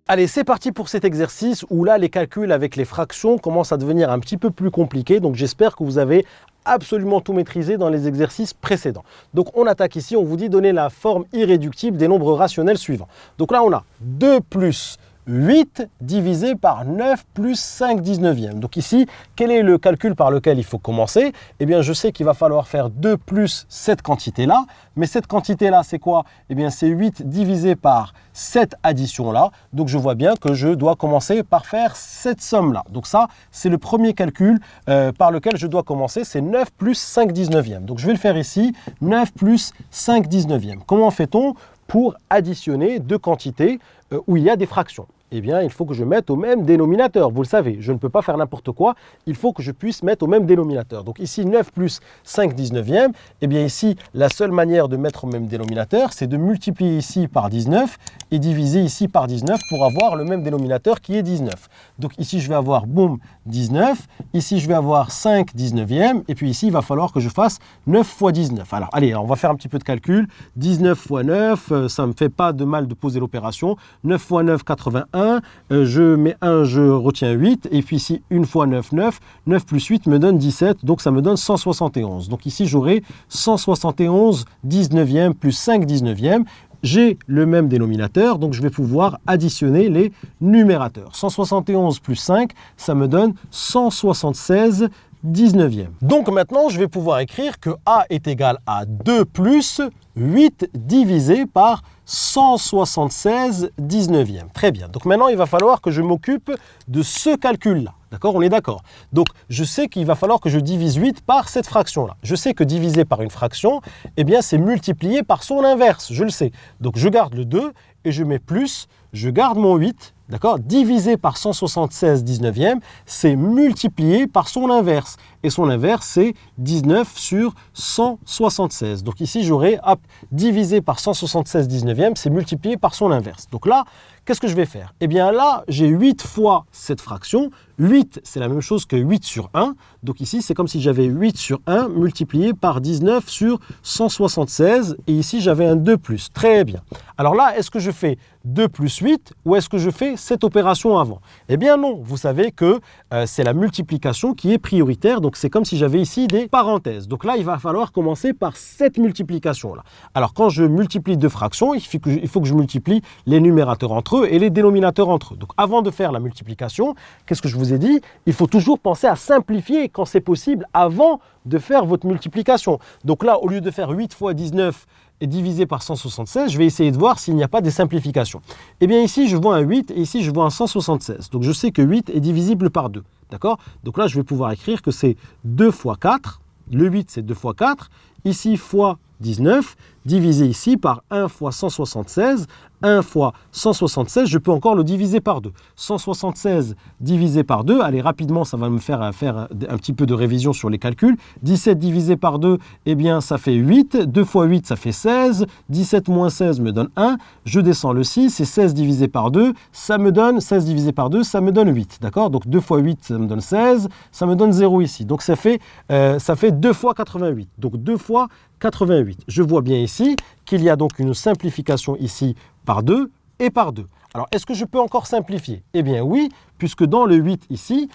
Allez, c'est parti pour cet exercice où là, les calculs avec les fractions commencent à devenir un petit peu plus compliqués. Donc, j'espère que vous avez absolument tout maîtrisé dans les exercices précédents. Donc, on attaque ici, on vous dit donner la forme irréductible des nombres rationnels suivants. Donc là, on a 2 plus 8 divisé par 9 plus 5 19e. Donc ici, quel est le calcul par lequel il faut commencer? Eh bien, je sais qu'il va falloir faire 2 plus cette quantité-là. Mais cette quantité-là, c'est quoi? Eh bien, c'est 8 divisé par cette addition-là. Donc, je vois bien que je dois commencer par faire cette somme-là. Donc ça, c'est le premier calcul par lequel je dois commencer. C'est 9 plus 5 19e. Donc, je vais le faire ici. 9 plus 5 19e. Comment fait-on pour additionner deux quantités où il y a des fractions? Eh bien, il faut que je mette au même dénominateur. Vous le savez, je ne peux pas faire n'importe quoi. Il faut que je puisse mettre au même dénominateur. Donc ici, 9 plus 5 19e. Eh bien ici, la seule manière de mettre au même dénominateur, c'est de multiplier ici par 19 et diviser ici par 19 pour avoir le même dénominateur qui est 19. Donc ici, je vais avoir, boum, 19. Ici, je vais avoir 5 19e. Et puis ici, il va falloir que je fasse 9 fois 19. Alors, allez, on va faire un petit peu de calcul. 19 fois 9, ça ne me fait pas de mal de poser l'opération. 9 fois 9, 81. Je mets 1, je retiens 8. Et puis ici, 1 fois 9, 9. 9 plus 8 me donne 17. Donc, ça me donne 171. Donc ici, j'aurai 171 19e plus 5 19e. J'ai le même dénominateur, donc je vais pouvoir additionner les numérateurs. 171 plus 5, ça me donne 176 19e. Donc maintenant, je vais pouvoir écrire que A est égal à 2 plus 8 divisé par 176 19e. Très bien. Donc maintenant, il va falloir que je m'occupe de ce calcul-là. D'accord? On est d'accord. Donc, je sais qu'il va falloir que je divise 8 par cette fraction-là. Je sais que diviser par une fraction, eh bien, c'est multiplier par son inverse. Je le sais. Donc, je garde le 2 et je mets plus, je garde mon 8. D'accord? Divisé par 176 19e, c'est multiplié par son inverse. Et son inverse, c'est 19 sur 176. Donc ici, j'aurai, hop, divisé par 176 19e, c'est multiplié par son inverse. Donc là, qu'est-ce que je vais faire? Eh bien là, j'ai 8 fois cette fraction. 8, c'est la même chose que 8 sur 1. Donc ici, c'est comme si j'avais 8 sur 1 multiplié par 19 sur 176. Et ici, j'avais un 2 plus. Très bien. Alors là, est-ce que je fais 2 plus 8 ou est-ce que je fais cette opération avant? Eh bien non, vous savez que c'est la multiplication qui est prioritaire. Donc c'est comme si j'avais ici des parenthèses. Donc là, il va falloir commencer par cette multiplication-là. Alors quand je multiplie deux fractions, il faut que je multiplie les numérateurs entre eux et les dénominateurs entre eux. Donc avant de faire la multiplication, qu'est-ce que je vous ai dit? Il faut toujours penser à simplifier quand c'est possible avant de faire votre multiplication. Donc là, au lieu de faire 8 fois 19 et divisé par 176, je vais essayer de voir s'il n'y a pas des simplifications. Eh bien ici, je vois un 8 et ici, je vois un 176. Donc je sais que 8 est divisible par 2. D'accord? Donc là, je vais pouvoir écrire que c'est 2 fois 4. Le 8, c'est 2 fois 4. Ici, fois 19, divisé ici par 1 fois 176. 1 fois 176, je peux encore le diviser par 2. 176 divisé par 2, allez rapidement, ça va me faire un petit peu de révision sur les calculs. 17 divisé par 2, eh bien ça fait 8. 2 fois 8, ça fait 16. 17 moins 16 me donne 1. Je descends le 6, et 16 divisé par 2, ça me donne 16 divisé par 2, ça me donne 8. D'accord? Donc 2 fois 8, ça me donne 16. Ça me donne 0 ici. Donc ça fait 2 fois 88. Donc 2 fois 88. Je vois bien ici qu'il y a donc une simplification ici par 2 et par 2. Alors, est-ce que je peux encore simplifier? Eh bien oui, puisque dans le 8 ici,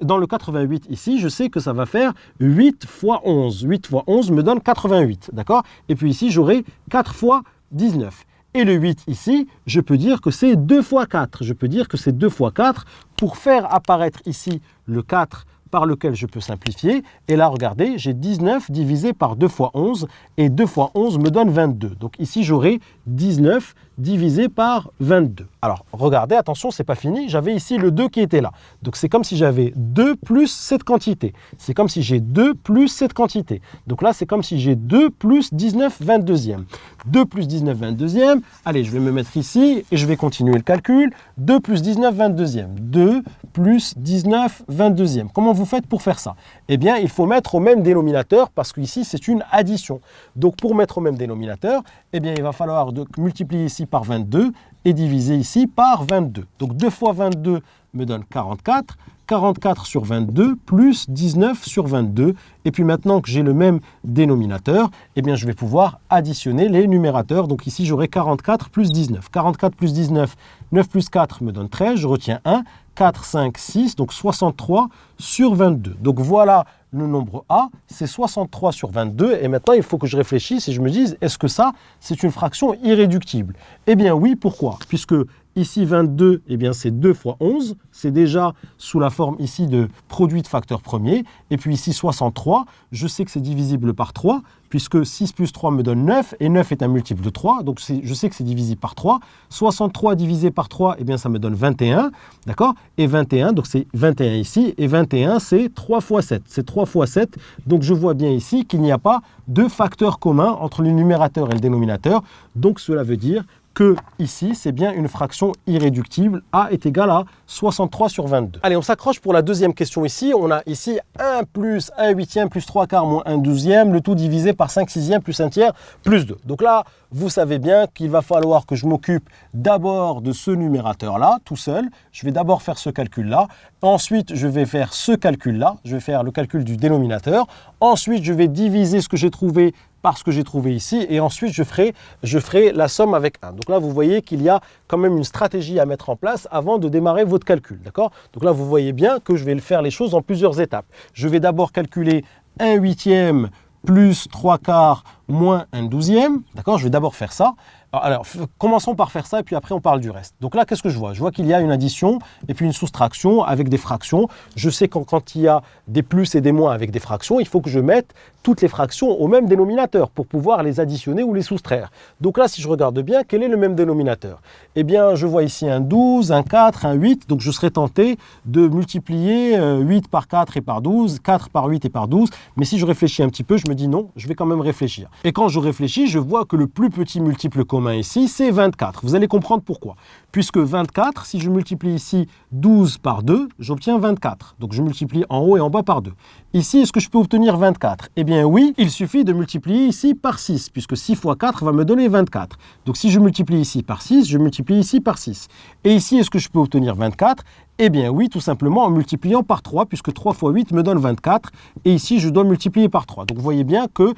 dans le 88 ici, je sais que ça va faire 8 fois 11. 8 fois 11 me donne 88, d'accord? Et puis ici, j'aurai 4 fois 19. Et le 8 ici, je peux dire que c'est 2 fois 4. Je peux dire que c'est 2 fois 4 pour faire apparaître ici le 4 par lequel je peux simplifier. Et là, regardez, j'ai 19 divisé par 2 fois 11. Et 2 fois 11 me donne 22. Donc ici, j'aurai 19 divisé par 22. Alors, regardez, attention, c'est pas fini. J'avais ici le 2 qui était là. Donc, c'est comme si j'avais 2 plus cette quantité. C'est comme si j'ai 2 plus cette quantité. Donc là, c'est comme si j'ai 2 plus 19 22e. 2 plus 19 22e. Allez, je vais me mettre ici et je vais continuer le calcul. 2 plus 19 22e. 2 plus 19 22e. Comment vous faites pour faire ça? Eh bien, il faut mettre au même dénominateur parce qu'ici, c'est une addition. Donc, pour mettre au même dénominateur, eh bien, il va falloir multiplier ici par 22 et diviser ici par 22. Donc 2 fois 22 me donne 44. 44 sur 22 plus 19 sur 22. Et puis maintenant que j'ai le même dénominateur, eh bien je vais pouvoir additionner les numérateurs. Donc ici, j'aurai 44 plus 19. 44 plus 19, 9 plus 4 me donne 13. Je retiens 1. 4, 5, 6, donc 63 sur 22. Donc voilà le nombre A, c'est 63 sur 22. Et maintenant, il faut que je réfléchisse et je me dise, est-ce que ça, c'est une fraction irréductible? Eh bien oui, pourquoi? Puisque ici 22, eh bien c'est 2 fois 11. C'est déjà sous la forme ici de produit de facteurs premiers. Et puis ici 63, je sais que c'est divisible par 3, puisque 6 plus 3 me donne 9, et 9 est un multiple de 3, donc je sais que c'est divisible par 3. 63 divisé par 3, eh bien ça me donne 21, d'accord? Et 21, donc c'est 21 ici, et 21 c'est 3 fois 7, c'est 3 fois 7, donc je vois bien ici qu'il n'y a pas de facteur commun entre le numérateur et le dénominateur, donc cela veut dire que ici, c'est bien une fraction irréductible. A est égal à 63 sur 22. Allez, on s'accroche pour la deuxième question ici. On a ici 1 plus 1 huitième plus 3 quarts moins 1 douzième, le tout divisé par 5 sixièmes plus 1 tiers plus 2. Donc là, vous savez bien qu'il va falloir que je m'occupe d'abord de ce numérateur-là, tout seul. Je vais d'abord faire ce calcul-là. Ensuite, je vais faire ce calcul-là. Je vais faire le calcul du dénominateur. Ensuite, je vais diviser ce que j'ai trouvé par ce que j'ai trouvé ici, et ensuite je ferai la somme avec 1. Donc là, vous voyez qu'il y a quand même une stratégie à mettre en place avant de démarrer votre calcul, d'accord? Donc là, vous voyez bien que je vais faire les choses en plusieurs étapes. Je vais d'abord calculer 1 huitième plus 3 quarts moins 1 douzième, d'accord? Je vais d'abord faire ça. Alors, commençons par faire ça et puis après on parle du reste. Donc là, qu'est-ce que je vois? Je vois qu'il y a une addition et puis une soustraction avec des fractions. Je sais que quand il y a des plus et des moins avec des fractions, il faut que je mette toutes les fractions au même dénominateur pour pouvoir les additionner ou les soustraire. Donc là, si je regarde bien, quel est le même dénominateur? Eh bien, je vois ici un 12, un 4, un 8. Donc je serais tenté de multiplier 8 par 4 et par 12, 4 par 8 et par 12. Mais si je réfléchis un petit peu, je me dis non, je vais quand même réfléchir. Et quand je réfléchis, je vois que le plus petit multiple commun ici, c'est 24. Vous allez comprendre pourquoi. Puisque 24, si je multiplie ici 12 par 2, j'obtiens 24. Donc je multiplie en haut et en bas par 2. Ici, est-ce que je peux obtenir 24? Eh bien oui, il suffit de multiplier ici par 6, puisque 6 fois 4 va me donner 24. Donc si je multiplie ici par 6, je multiplie ici par 6. Et ici, est-ce que je peux obtenir 24? Eh bien oui, tout simplement en multipliant par 3, puisque 3 fois 8 me donne 24. Et ici, je dois multiplier par 3. Donc vous voyez bien que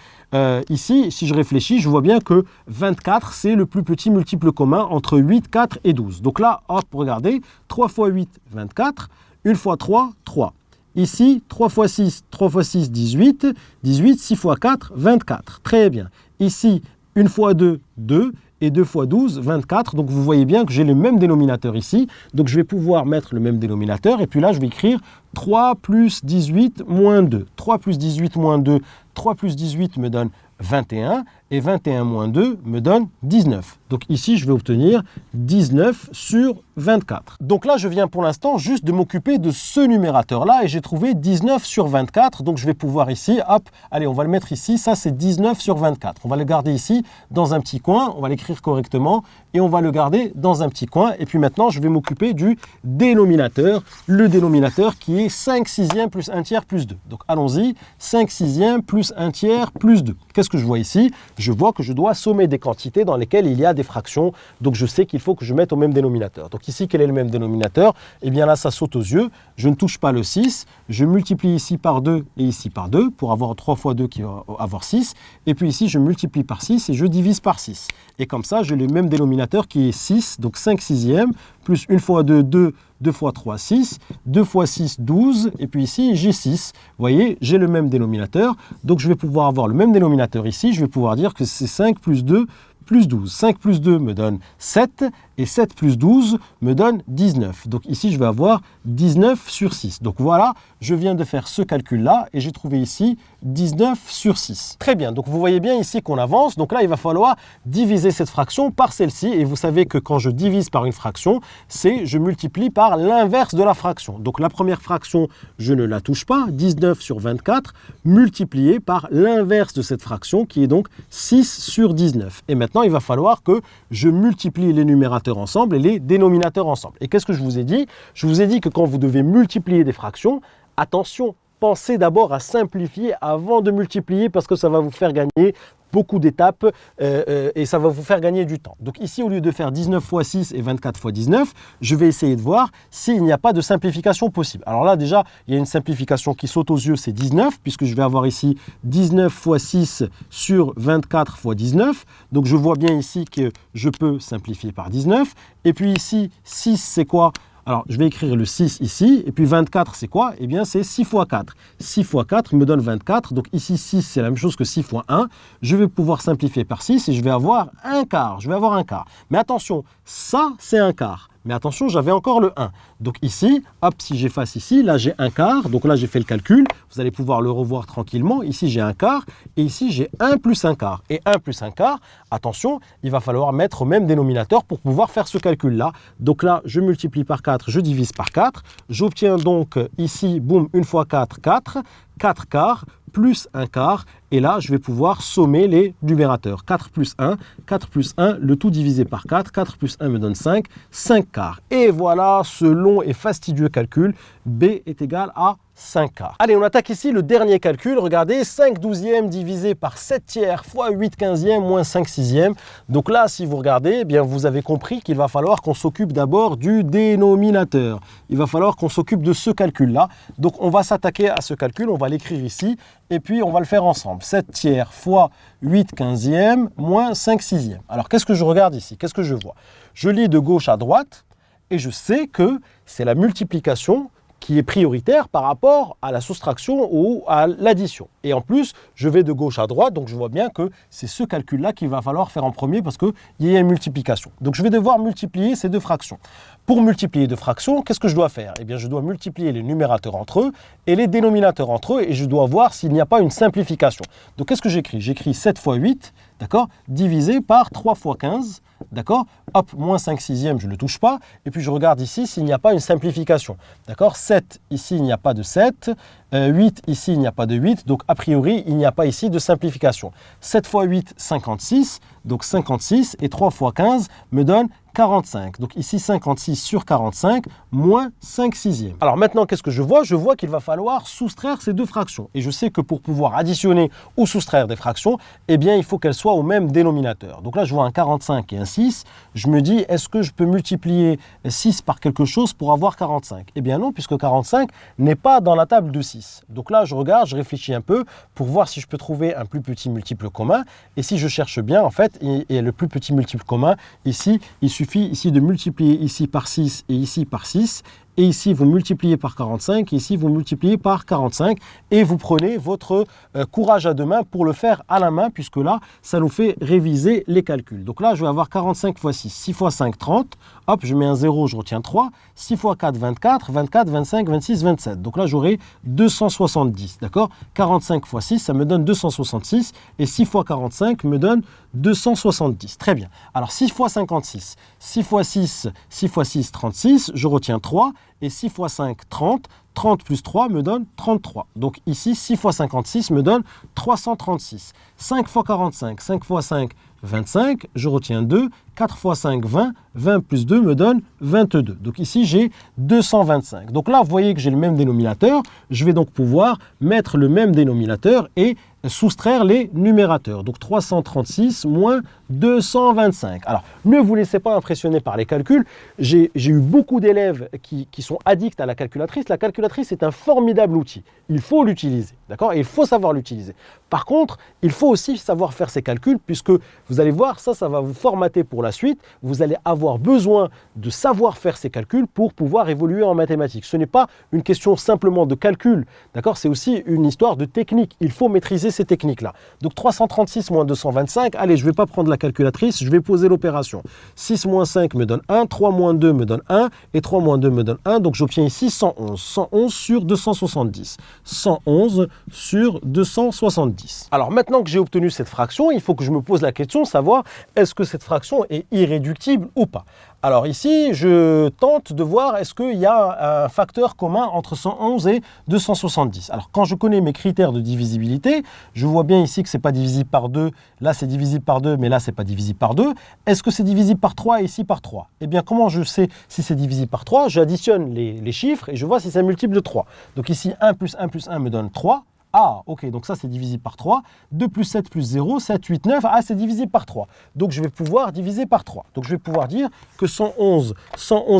ici, si je réfléchis, je vois bien que 24, c'est le plus petit multiple commun entre 8, 4 et 12. Donc là, hop, regardez, 3 fois 8, 24. 1 fois 3, 3. Ici, 3 fois 6, 3 fois 6, 18. 18, 6 fois 4, 24. Très bien. Ici, 1 fois 2, 2. Et 2 fois 12, 24. Donc vous voyez bien que j'ai le même dénominateur ici. Donc je vais pouvoir mettre le même dénominateur. Et puis là, je vais écrire 3 plus 18 moins 2. 3 plus 18 moins 2. 3 plus 18 me donne 21. Et 21 moins 2 me donne 19. Donc ici, je vais obtenir 19 sur 24. Donc là, je viens pour l'instant juste de m'occuper de ce numérateur-là et j'ai trouvé 19 sur 24. Donc je vais pouvoir ici, hop, allez, on va le mettre ici. Ça, c'est 19 sur 24. On va le garder ici dans un petit coin. On va l'écrire correctement et on va le garder dans un petit coin. Et puis maintenant, je vais m'occuper du dénominateur. Le dénominateur qui est 5 sixièmes plus 1 tiers plus 2. Donc allons-y, 5 sixièmes plus 1 tiers plus 2. Qu'est-ce que je vois ici? Je vois que je dois sommer des quantités dans lesquelles il y a des fractions. Donc je sais qu'il faut que je mette au même dénominateur. Donc ici, quel est le même dénominateur? Eh bien là, ça saute aux yeux. Je ne touche pas le 6. Je multiplie ici par 2 et ici par 2 pour avoir 3 fois 2 qui va avoir 6. Et puis ici, je multiplie par 6 et je divise par 6. Et comme ça, j'ai le même dénominateur qui est 6, donc 5 sixièmes, plus 1 fois 2, 2, 2 fois 3, 6, 2 fois 6, 12, et puis ici, j'ai 6. Vous voyez, j'ai le même dénominateur, donc je vais pouvoir avoir le même dénominateur ici, je vais pouvoir dire que c'est 5 plus 2 plus 12. 5 plus 2 me donne 7, et 7 plus 12 me donne 19. Donc ici, je vais avoir 19 sur 6. Donc voilà, je viens de faire ce calcul-là, et j'ai trouvé ici 19 sur 6. Très bien, donc vous voyez bien ici qu'on avance. Donc là, il va falloir diviser cette fraction par celle-ci, et vous savez que quand je divise par une fraction, c'est je multiplie par l'inverse de la fraction. Donc la première fraction, je ne la touche pas, 19 sur 24, multiplié par l'inverse de cette fraction, qui est donc 6 sur 19. Et maintenant, il va falloir que je multiplie les numérateurs ensemble et les dénominateurs ensemble. Et qu'est-ce que je vous ai dit? Je vous ai dit que quand vous devez multiplier des fractions, attention, pensez d'abord à simplifier avant de multiplier parce que ça va vous faire gagner beaucoup d'étapes et ça va vous faire gagner du temps. Donc ici, au lieu de faire 19 fois 6 et 24 fois 19, je vais essayer de voir s'il n'y a pas de simplification possible. Alors là, déjà, il y a une simplification qui saute aux yeux, c'est 19, puisque je vais avoir ici 19 fois 6 sur 24 fois 19. Donc je vois bien ici que je peux simplifier par 19. Et puis ici, 6, c'est quoi? Alors, je vais écrire le 6 ici, et puis 24, c'est quoi? Eh bien, c'est 6 fois 4. 6 fois 4 me donne 24, donc ici, 6, c'est la même chose que 6 fois 1. Je vais pouvoir simplifier par 6 et je vais avoir un quart. Je vais avoir un quart. Mais attention, ça, c'est un quart. Mais attention, j'avais encore le 1. Donc ici, hop, si j'efface ici, là j'ai un quart. Donc là, j'ai fait le calcul. Vous allez pouvoir le revoir tranquillement. Ici, j'ai un quart. Et ici, j'ai 1 plus un quart. Et 1 plus un quart, attention, il va falloir mettre au même dénominateur pour pouvoir faire ce calcul-là. Donc là, je multiplie par 4, je divise par 4. J'obtiens donc ici, boum, 1 fois 4, 4. 4 quarts plus 1 quart. Et là, je vais pouvoir sommer les numérateurs. 4 plus 1, 4 plus 1, le tout divisé par 4. 4 plus 1 me donne 5, 5 quarts. Et voilà ce long et fastidieux calcul. B est égal à 5 quarts. Allez, on attaque ici le dernier calcul. Regardez, 5 douzièmes divisé par 7 tiers fois 8 quinzièmes moins 5 sixièmes. Donc là, si vous regardez, eh bien, vous avez compris qu'il va falloir qu'on s'occupe d'abord du dénominateur. Il va falloir qu'on s'occupe de ce calcul-là. Donc on va s'attaquer à ce calcul, on va l'écrire ici, et puis on va le faire ensemble. 7 tiers fois 8 quinzièmes moins 5 sixièmes. Alors qu'est-ce que je regarde ici? Qu'est-ce que je vois? Je lis de gauche à droite, et je sais que c'est la multiplication qui est prioritaire par rapport à la soustraction ou à l'addition. Et en plus, je vais de gauche à droite, donc je vois bien que c'est ce calcul-là qu'il va falloir faire en premier parce qu'il y a une multiplication. Donc je vais devoir multiplier ces deux fractions. Pour multiplier deux fractions, qu'est-ce que je dois faire? Eh bien, je dois multiplier les numérateurs entre eux et les dénominateurs entre eux et je dois voir s'il n'y a pas une simplification. Donc qu'est-ce que j'écris? J'écris 7 fois 8, d'accord, divisé par 3 fois 15, d'accord, hop, moins 5 sixièmes, je ne le touche pas, et puis je regarde ici s'il n'y a pas une simplification, d'accord, 7, ici il n'y a pas de 7, 8, ici il n'y a pas de 8, donc a priori il n'y a pas ici de simplification. 7 fois 8, 56, donc 56, et 3 fois 15 me donne 45. Donc ici 56 sur 45 moins 5 sixièmes. Alors maintenant qu'est-ce que je vois? Je vois qu'il va falloir soustraire ces deux fractions. Et je sais que pour pouvoir additionner ou soustraire des fractions, eh bien il faut qu'elles soient au même dénominateur. Donc là je vois un 45 et un 6. Je me dis est-ce que je peux multiplier 6 par quelque chose pour avoir 45? Eh bien non, puisque 45 n'est pas dans la table de 6. Donc là je regarde, je réfléchis un peu pour voir si je peux trouver un plus petit multiple commun. Et si je cherche bien en fait, et le plus petit multiple commun, ici il suffit ici de multiplier ici par 6 et ici par 6. Et ici, vous multipliez par 45, et ici, vous multipliez par 45, et vous prenez votre courage à deux mains pour le faire à la main, puisque là, ça nous fait réviser les calculs. Donc là, je vais avoir 45 fois 6, 6 fois 5, 30, hop, je mets un 0, je retiens 3, 6 fois 4, 24, 24, 25, 26, 27. Donc là, j'aurai 270, d'accord? 45 fois 6, ça me donne 266, et 6 fois 45 me donne 270. Très bien. Alors 6 fois 56, 6 fois 6, 6 fois 6, 36, je retiens 3, et 6 fois 5, 30. 30 plus 3 me donne 33. Donc ici, 6 fois 56 me donne 336. 5 fois 45, 5 fois 5, 25. Je retiens 2. 4 fois 5, 20. 20 plus 2 me donne 22. Donc ici, j'ai 225. Donc là, vous voyez que j'ai le même dénominateur. Je vais donc pouvoir mettre le même dénominateur et soustraire les numérateurs. Donc 336 moins 225. Alors, ne vous laissez pas impressionner par les calculs. J'ai eu beaucoup d'élèves qui sont addicts à la calculatrice. La calculatrice est un formidable outil. Il faut l'utiliser, d'accord? Et il faut savoir l'utiliser. Par contre, il faut aussi savoir faire ces calculs puisque vous allez voir, ça va vous formater pour la suite. Vous allez avoir besoin de savoir faire ces calculs pour pouvoir évoluer en mathématiques. Ce n'est pas une question simplement de calcul, d'accord? C'est aussi une histoire de technique. Il faut maîtriser ces techniques-là. Donc 336 moins 225, allez, je ne vais pas prendre la calculatrice, je vais poser l'opération. 6 moins 5 me donne 1, 3 moins 2 me donne 1, et 3 moins 2 me donne 1, donc j'obtiens ici 111. 111 sur 270. 111 sur 270. Alors maintenant que j'ai obtenu cette fraction, il faut que je me pose la question de savoir est-ce que cette fraction est irréductible ou pas. Alors ici, je tente de voir est-ce qu'il y a un facteur commun entre 111 et 270. Alors quand je connais mes critères de divisibilité, je vois bien ici que ce n'est pas divisible par 2, là c'est divisible par 2, mais là c'est pas divisible par 2. Est-ce que c'est divisible par 3 et ici par 3? Eh bien comment je sais si c'est divisible par 3? J'additionne les chiffres et je vois si c'est un multiple de 3. Donc ici 1 plus 1 plus 1 me donne 3. Ah, ok, donc ça c'est divisible par 3. 2 plus 7 plus 0, 7, 8, 9. Ah, c'est divisible par 3. Donc je vais pouvoir diviser par 3. Donc je vais pouvoir dire que 111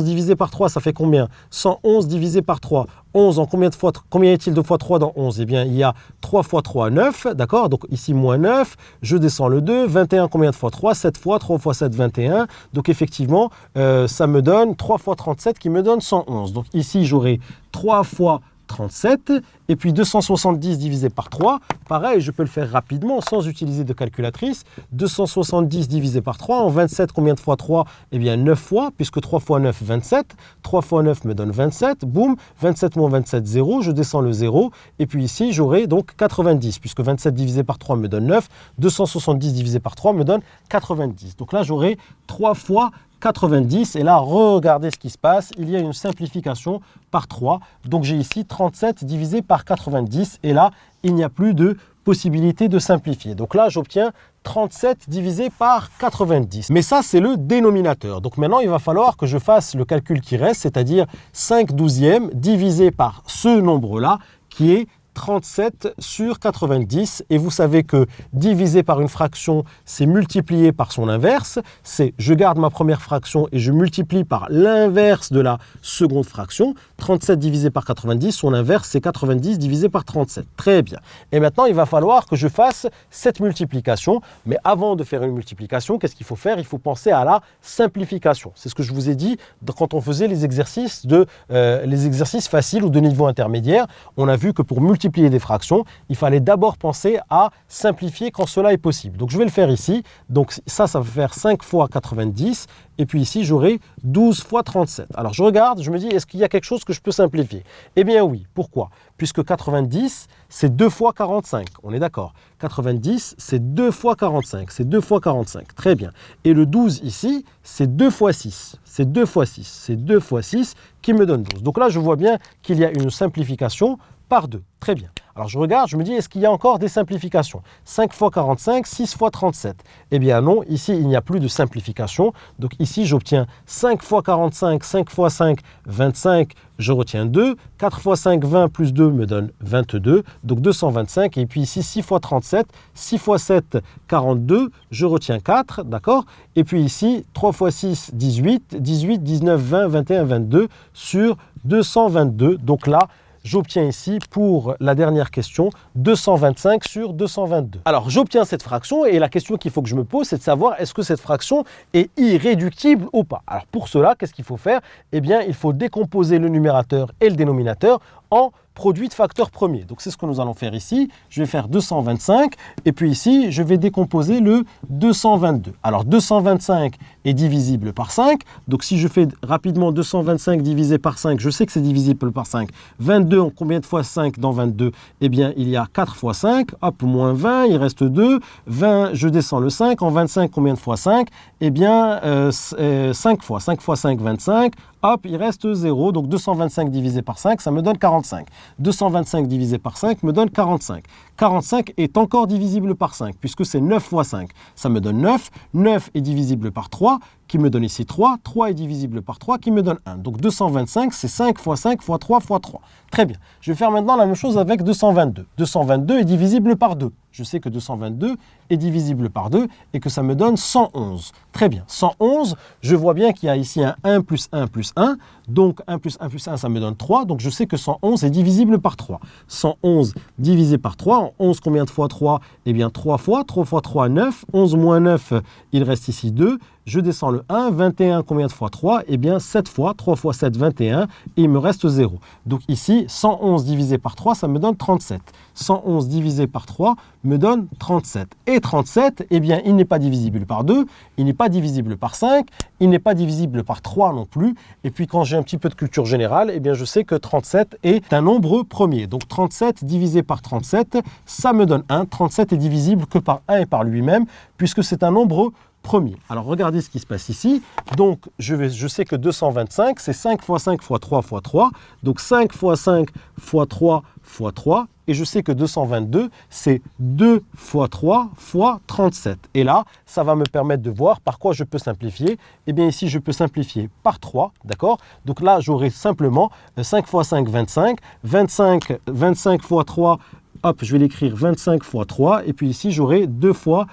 divisé par 3, ça fait combien? 111 divisé par 3. 11 en combien est-il de fois 3 dans 11? Eh bien, il y a 3 fois 3, 9, d'accord? Donc ici, moins 9, je descends le 2. 21, combien de fois 3? 7 fois, 3 fois 7, 21. Donc effectivement, ça me donne 3 fois 37 qui me donne 111. Donc ici, j'aurai 3 fois 37, et puis 270 divisé par 3, pareil, je peux le faire rapidement sans utiliser de calculatrice. 270 divisé par 3, en 27, combien de fois 3? Eh bien 9 fois, puisque 3 fois 9, 27. 3 fois 9 me donne 27, boum, 27 moins 27, 0, je descends le 0, et puis ici, j'aurai donc 90, puisque 27 divisé par 3 me donne 9, 270 divisé par 3 me donne 90. Donc là, j'aurai 3 fois 90, et là, regardez ce qui se passe, il y a une simplification par 3, donc j'ai ici 37 divisé par 90, et là, il n'y a plus de possibilité de simplifier. Donc là, j'obtiens 37 divisé par 90. Mais ça, c'est le dénominateur. Donc maintenant, il va falloir que je fasse le calcul qui reste, c'est-à-dire 5 douzièmes divisé par ce nombre-là, qui est 37 sur 90, et vous savez que diviser par une fraction, c'est multiplier par son inverse, c'est je garde ma première fraction et je multiplie par l'inverse de la seconde fraction. 37 divisé par 90, son inverse c'est 90 divisé par 37. Très bien. Et maintenant, il va falloir que je fasse cette multiplication, mais avant de faire une multiplication, qu'est-ce qu'il faut faire? Il faut penser à la simplification. C'est ce que je vous ai dit quand on faisait les exercices faciles ou de niveau intermédiaire. On a vu que pour multiplier des fractions, il fallait d'abord penser à simplifier quand cela est possible. Donc je vais le faire ici. Donc ça va faire 5 fois 90. Et puis ici, j'aurai 12 fois 37. Alors je regarde, je me dis, est-ce qu'il y a quelque chose que je peux simplifier? Eh bien oui. Pourquoi? Puisque 90, c'est 2 fois 45. On est d'accord. 90, c'est 2 fois 45. C'est 2 fois 45. Très bien. Et le 12 ici, c'est 2 fois 6. C'est 2 fois 6. C'est 2 fois 6 qui me donne 12. Donc là, je vois bien qu'il y a une simplification par 2. Très bien. Alors je regarde, je me dis, est-ce qu'il y a encore des simplifications? 5 fois 45, 6 fois 37. Eh bien non, ici, il n'y a plus de simplification. Donc ici, j'obtiens 5 fois 45, 5 fois 5, 25, je retiens 2. 4 fois 5, 20 plus 2 me donne 22. Donc 225. Et puis ici, 6 fois 37, 6 fois 7, 42. Je retiens 4, d'accord? Et puis ici, 3 fois 6, 18. 18, 19, 20, 21, 22 sur 222. Donc là, j'obtiens ici, pour la dernière question, 225 sur 222. Alors, j'obtiens cette fraction et la question qu'il faut que je me pose, c'est de savoir est-ce que cette fraction est irréductible ou pas. Alors, pour cela, qu'est-ce qu'il faut faire? Eh bien, il faut décomposer le numérateur et le dénominateur en produit de facteurs premiers. Donc, c'est ce que nous allons faire ici. Je vais faire 225 et puis ici, je vais décomposer le 222. Alors, 225 est divisible par 5. Donc, si je fais rapidement 225 divisé par 5, je sais que c'est divisible par 5. 22, en combien de fois 5 dans 22? Eh bien, il y a 4 fois 5. Hop, moins 20, il reste 2. 20, je descends le 5. En 25, combien de fois 5? Eh bien, 5 fois. 5 fois 5, 25. Hop, il reste 0. Donc, 225 divisé par 5, ça me donne 45. 225 divisé par 5 me donne 45. 45 est encore divisible par 5, puisque c'est 9 fois 5. Ça me donne 9. 9 est divisible par 3, qui me donne ici 3. 3 est divisible par 3, qui me donne 1. Donc 225, c'est 5 fois 5 fois 3 fois 3. Très bien. Je vais faire maintenant la même chose avec 222. 222 est divisible par 2. Je sais que 222 est divisible par 2 et que ça me donne 111. Très bien. 111, je vois bien qu'il y a ici un 1 plus 1 plus 1. Donc 1 plus 1 plus 1, ça me donne 3. Donc je sais que 111 est divisible par 3. 111 divisé par 3. 11, combien de fois 3? Eh bien 3 fois. 3 fois 3, 9. 11 moins 9, il reste ici 2. Je descends le 1. 21, combien de fois 3? Eh bien 7 fois. 3 fois 7, 21. Et il me reste 0. Donc ici, 111 divisé par 3, ça me donne 37. 111 divisé par 3 me donne 37. Et 37, eh bien, il n'est pas divisible par 2, il n'est pas divisible par 5, il n'est pas divisible par 3 non plus. Et puis, quand j'ai un petit peu de culture générale, eh bien, je sais que 37 est un nombre premier. Donc, 37 divisé par 37, ça me donne 1. 37 est divisible que par 1 et par lui-même, puisque c'est un nombre premier. Alors, regardez ce qui se passe ici. Donc, je sais que 225, c'est 5 fois 5 fois 3 fois 3. Donc, 5 fois 5 fois 3 fois 3. Et je sais que 222, c'est 2 fois 3 fois 37. Et là, ça va me permettre de voir par quoi je peux simplifier. Eh bien, ici, je peux simplifier par 3, d'accord? Donc là, j'aurai simplement 5 fois 5, 25. 25 fois 3, hop, je vais l'écrire 25 fois 3. Et puis ici, j'aurai 2 fois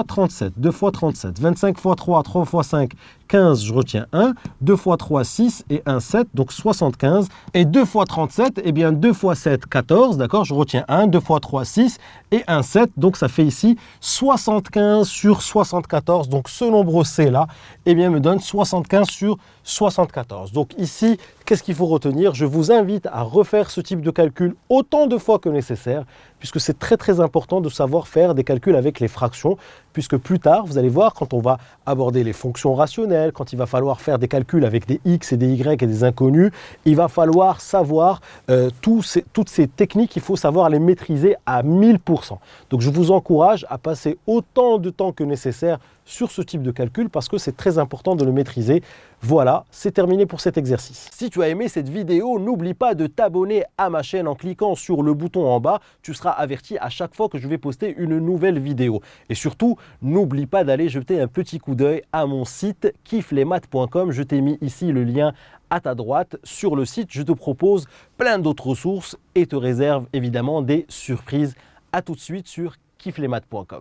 37. 2 fois 37. 25 fois 3, 3 fois 5, 15, je retiens 1. 2 fois 3, 6 et 1, 7, donc 75. Et 2 fois 37, eh bien 2 fois 7, 14, d'accord, je retiens 1. 2 fois 3, 6 et 1, 7. Donc ça fait ici 75 sur 74. Donc ce nombre C là, eh bien me donne 75 sur 74. Donc ici, qu'est-ce qu'il faut retenir? Je vous invite à refaire ce type de calcul autant de fois que nécessaire, puisque c'est très important de savoir faire des calculs avec les fractions, puisque plus tard, vous allez voir, quand on va aborder les fonctions rationnelles, quand il va falloir faire des calculs avec des x et des y et des inconnus, il va falloir savoir toutes ces techniques, il faut savoir les maîtriser à 1000%. Donc je vous encourage à passer autant de temps que nécessaire sur ce type de calcul parce que c'est très important de le maîtriser. Voilà, c'est terminé pour cet exercice. Si tu as aimé cette vidéo, n'oublie pas de t'abonner à ma chaîne en cliquant sur le bouton en bas. Tu seras averti à chaque fois que je vais poster une nouvelle vidéo. Et surtout, n'oublie pas d'aller jeter un petit coup d'œil à mon site kiflesmaths.com. Je t'ai mis ici le lien à ta droite. Sur le site, je te propose plein d'autres ressources et te réserve évidemment des surprises. À tout de suite sur kiflesmaths.com.